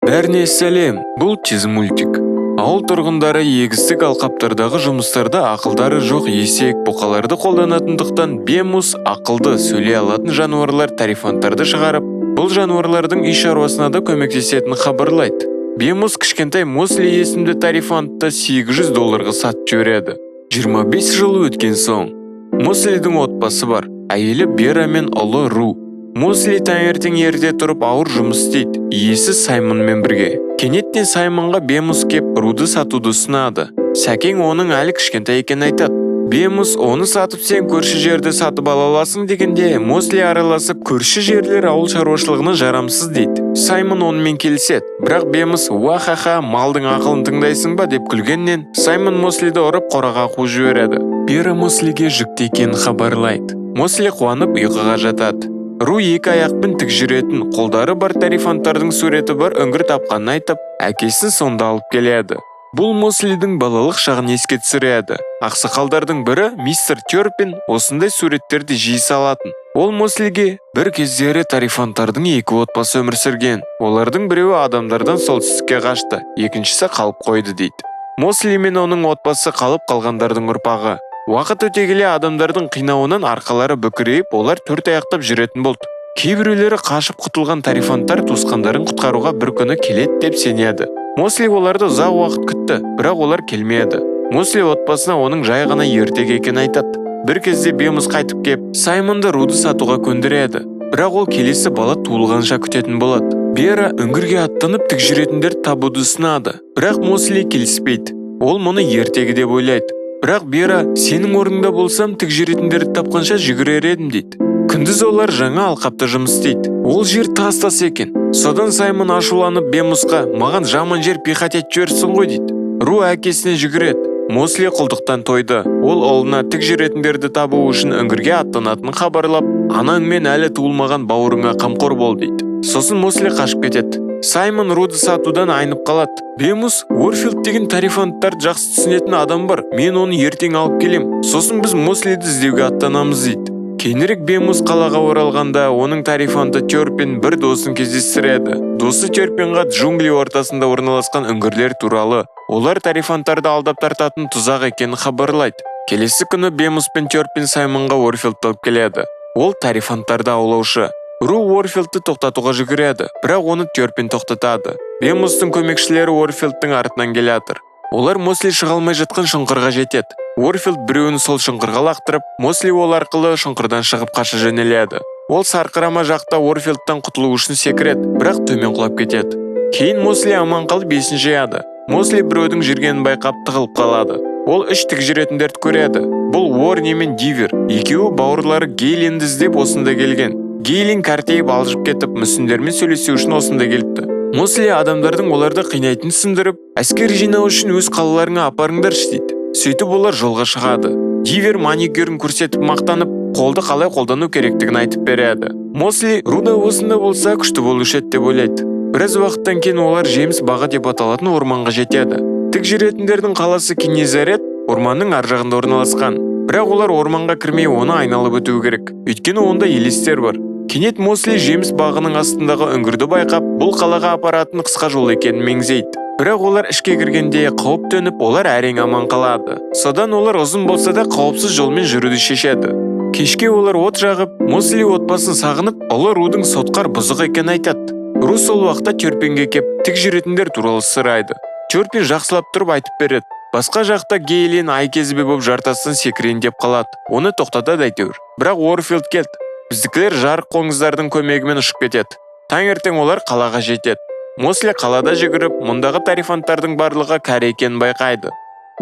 Бәріне сәлем, бұл тез мультик. Ауыл тұрғындары егістік алқаптардағы жұмыстарда ақылдары жоқ есек бұқаларды қолданатындықтан Бемус ақылды сөйлей алатын жануарлар тарифонттарды шығарып, бұл жануарлардың үй шаруасына да көмектесетінін хабарлайды. Бемус кішкентай Мосли есімді тарифонтты $800 сатып жібереді. 25 жыл өткен соң, Мослидің отбасы бар, әйелі Бера мен ұлы Ру. Мосли таңертең ерте тұрып ауыр жұмыс істейді, иесі Саймонмен бірге. Кенеттен Саймонға Бемус кеп Руды сатуды ұсынады. Сәкең оның әлі кішкентай екенін айтады. Бемус оны сатып сен көрші жерді сатып ала аласың дегенде, Мосли араласып көрші жерлер ауыл шаруашылығына жарамсыз дейді. Саймон онымен келіседі. Бірақ Бемус уахаха малдың ақылын тыңдайсың ба деп күлгеннен, Саймон Мослиді ұрып қораға қуып жібереді. Бера Мослиге жүкті екенін хабарлайды. Мосли қуанып ұйқыға жатады. Ру екі аяқпен тік жүретін, қолдары бар тарифонттардың суреті бар үңгір тапқанын айтып, әкесін сонда алып келеді. Бұл Мослидің балалық шағын еске түсіреді. Ақсақалдардың бірі мистер Терпин осындай суреттерді жиі салатын. Ол Мослиге бір кездері тарифонттардың екі отбасы өмір сүрген. Олардың біреуі адамдардан солтүстікке қашты, екіншісі қалып қойды дейді. Мосли мен оның отбасы қалып қалғандардың ұрпағы. Уақыт өте келе адамдардың қинауынан арқалары бүкірейіп, олар төрт аяқтап жүретін болды. Кейбіреулері қашып құтылған тарифонттар туысқандарын құтқаруға бір күні келеді деп сенеді. Мосли оларды ұзақ уақыт күтті, бірақ олар келмеді. Мосли отбасына оның жай ғана ертегі екенін айтады. Бір кезде Бемус қайтып кеп, Саймонды Руды сатуға көндіреді. Бірақ ол келесі бала туылғанша күтетін болады. Бера үңгірге аттанып тік жүретіндерді табуды ұсынады. Бірақ Мосли келіспейді. Ол мұны ертегі деп ойлайды. Бірақ Бера, сенің орныңда болсам тік жүретіндерді тапқанша жүгірер едім дейді. Күндіз олар жаңа алқапта жұмыс істейді. Ол жер тас екен. Содан Саймон ашуланып Бемусқа, маған жаман жер пихать етіп жіберсің ғой дейді. Ру әкесіне жүгіреді. Мосли құлдықтан тойды. Ол ұлына тік жүретіндерді табу үшін үңгірге аттанатынын хабарлап, анаң мен әлі туылмаған бауырыңа қамқор бол дейді. Сосын Мосли қашып кетеді. Саймон Руды сатудан айнып қалады. Бемус, Уорфилд деген тарифонттарды жақсы түсінетін адам бар. Мен оны ертең алып келем. Сосын біз Мослиді іздеуге аттанамыз дейді. Кейінірек Бемус қалаға оралғанда, оның тарифонты Терпин бір досын кездестіреді. Досы Терпинға джунгли ортасында орналасқан үңгірлер туралы, олар тарифонттарды алдап тартатын тұзақ екенін хабарлайды. Келесі күні Бемус пен Терпин Саймонға Уорфилдті алып келеді. Ол тарифонттарды аулаушы. Ру Уорфилдті тоқтатуға жүгіреді, бірақ оны Терпин тоқтатады. Бемустың көмекшілері Уорфилдтің артынан келеді. Олар Мосли шыға алмай жатқан шұңқырға жетеді. Уорфилд біреуін сол шұңқырға лақтырып, Мосли ол арқылы шұңқырдан шығып қаша жөнеледі. Ол сарқырама жақта Уорфилдтан құтылу үшін секіреді, бірақ төмен құлап кетеді. Кейін Мосли аман қалып есін жияды. Мосли біреудің жүргенін байқап тығылып қалады. Ол үш тік жүретіндерді көреді. Бұл Уорни мен Дивер. Екеуі бауырлары Гейлинді іздеп осында келген. Гейлин кәртейіп алжып кетіп, мүсіндермен сөйлесу үшін осында келіпті. Мосли адамдардың оларды қинайтынын түсіндіріп, әскер жинау үшін өз қалаларыңа апарыңдаршы дейді. Сөйтіп олар жолға шығады. Дивер маникюрін көрсетіп мақтанып, қолды қалай қолдану керектігін айтып береді. Мосли Руда осында болса күшті болушы еді деп ойлайды. Біраз уақыттан кейін олар жеміс бағы деп аталатын орманға жетеді. Тік жүретіндердің қаласы Кенезарет орманның ар жағында орналасқан. Бірақ олар орманға кірмей оны айналып өтуі керек. Өйткені онда елестер бар. Кенет Мосли жеміс бағының астындағы үңгірді байқап, бұл қалаға апаратын қысқа жол екенін меңзейді. Бірақ олар ішке кіргенде қауіп төніп, олар әрең аман қалады. Содан олар ұзын болса да қауіпсіз жолмен жүруді шешеді. Кешке олар от жағып, Мосли отбасын сағынып, ұлы Рудың сотқар бұзық екенін айтады. Ру сол уақытта Терпинге кеп, тік жүретіндер туралы сұрайды. Терпин жақсылап тұрып айтып береді. Басқа жақта Гейлин ай кезбе болып жартастан секірейін деп қалады. Оны тоқтатады әйтеуір. Бірақ Уорфилд келді. Біздікілер жарық қоңыздардың көмегімен ұшып кетеді. Таңертең олар қалаға жетеді. Мосли қалада жүгіріп, мұндағы тарифонттардың барлығы кәрі екенін байқайды.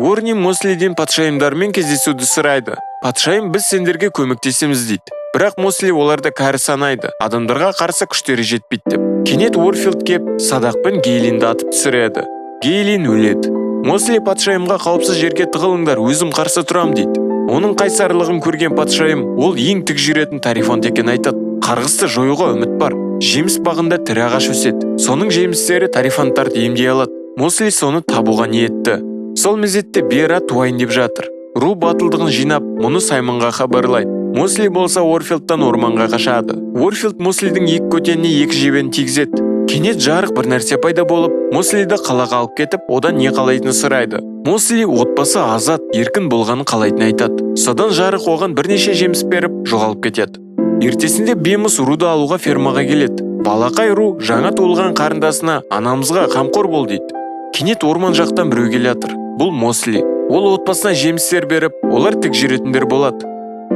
Уорни Мослиден патшайымдармен кездесуді сұрайды. Патшайым біз сендерге көмектесеміз дейді. Бірақ Мосли оларды кәрі санайды. Адамдарға қарсы күштері жетпейді деп. Кенет Уорфилд кеп, садақпен Гейлинді атып түсіреді. Гейлин өледі. Мосли патшайымға қауіпсіз жерге тығылыңдар, өзім қарсы тұрам дейді. Оның қайсарлығын көрген патшайым, ол ең тік жүретін тарифонт екенін айтады. Қарғысты жоюға үміт бар. Жеміс бағында тірі ағаш өседі. Соның жемістері тарифонттарды емдей алады. Мосли соны табуға ниетті. Сол мезетте Бера туайын деп жатыр. Ру батылдығын жинап, мұны Саймонға хабарлайды. Мосли болса Уорфилдтан орманға қашады. Уорфилд Мослидің екі көтеніне екі жебені тигізеді. Кенет жарық бір нәрсе пайда болып, Мослиді қалаға алып кетіп, одан не қалайтынын сұрайды. Мосли отбасы азат, еркін болғанын қалайтынын айтады. Содан жарық оған бірнеше жеміс беріп, жоғалып кетеді. Ертесінде Бемус Руды алуға фермаға келеді. Балақай Ру жаңа туылған қарындасына анамызға қамқор бол дейді. Кенет орман жақтан біреу келе жатыр. Бұл Мосли. Ол отбасына жемістер беріп, олар тік жүретіндер болады.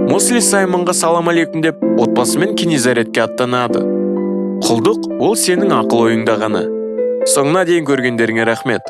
Мосли Саймонға салам алейкум деп, отбасымен Кенезаретке аттанады. Құлдық, ол сенің ақыл ойыңда ғана. Соңына дейін көргендеріңе рахмет.